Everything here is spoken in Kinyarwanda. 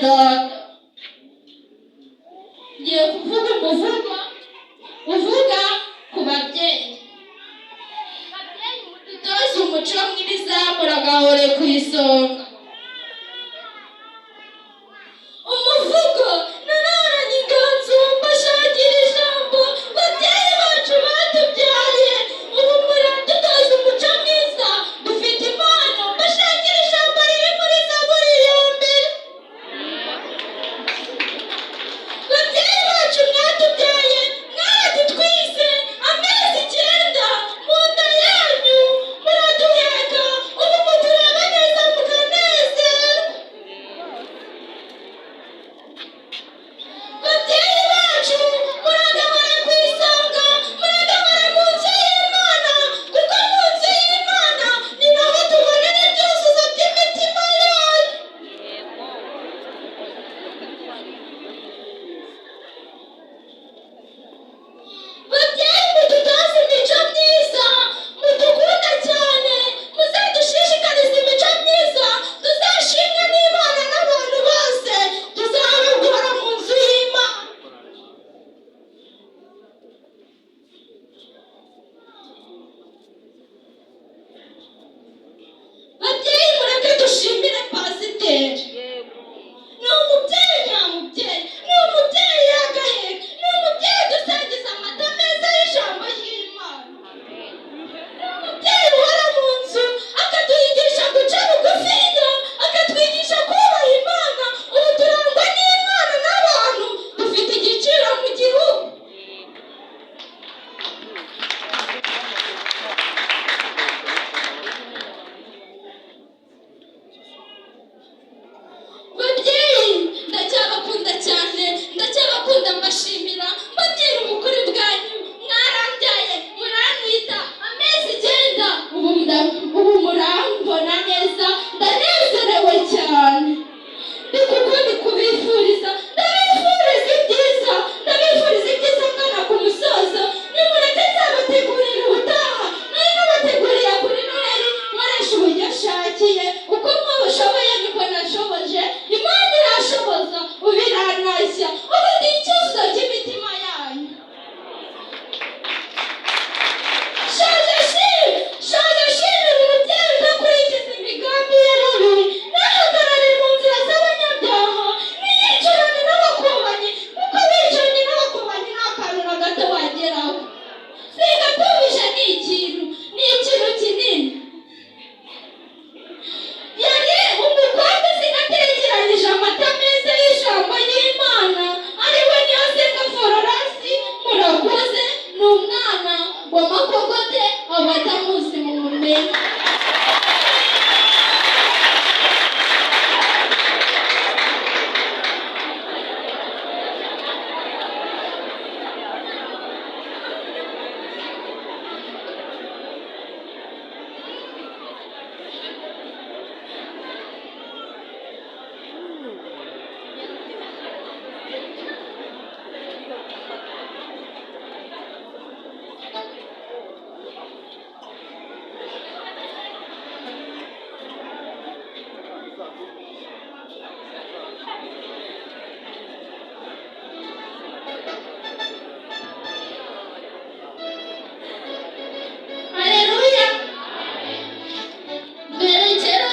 data. Ngiye kuvuga umuvugo uvuga ku babyeyi. Babyeyi mudutoze umuco mwiza muragahore ku isonga. Umuvugo nararanye inganzo mbashakira ijambo babyeyi bacu batubyaye, ubu muradutoza umuco mwiza dufite impano mbashakira ijambo riri muri Zaburi ya mbere. Babyeyi bacu mwatubyaye mwaradutwise amezi 9 mu nda yanyu muraduheka, ubu mutureba neza mukanezerwa. Babyeyi bacu muragahora ku isonga, muragahora mu nzu y'Imana, kuko mu nzu y'Imana ni naho tubonera ibyuzuzo by'imitima yacu. Babyeyi mudutoze imico myiza, mudukunda cyane, muzadushishikariza imico myiza, tuzashimwe n'Imana n'abantu bose, tuzaragora mu nzu y'Imana. Babyeyi mureke dushimire pasiteri. Ni umubyeyi nyamubyeyi, ni umubyeyi yagaheka, ni umubyeyi udusangiza amata meza y'ijambo ry'Imana. Ni umubyeyi uhora mu nzu akatwigisha guca bugufiya, akatwigisha kubaha Imana. Ubu turangwa n'Imana n'abantu, dufite igiciro mu gihugu. Babyeyi ndacyabakunda cyane, ndacyabakunda mbashimira.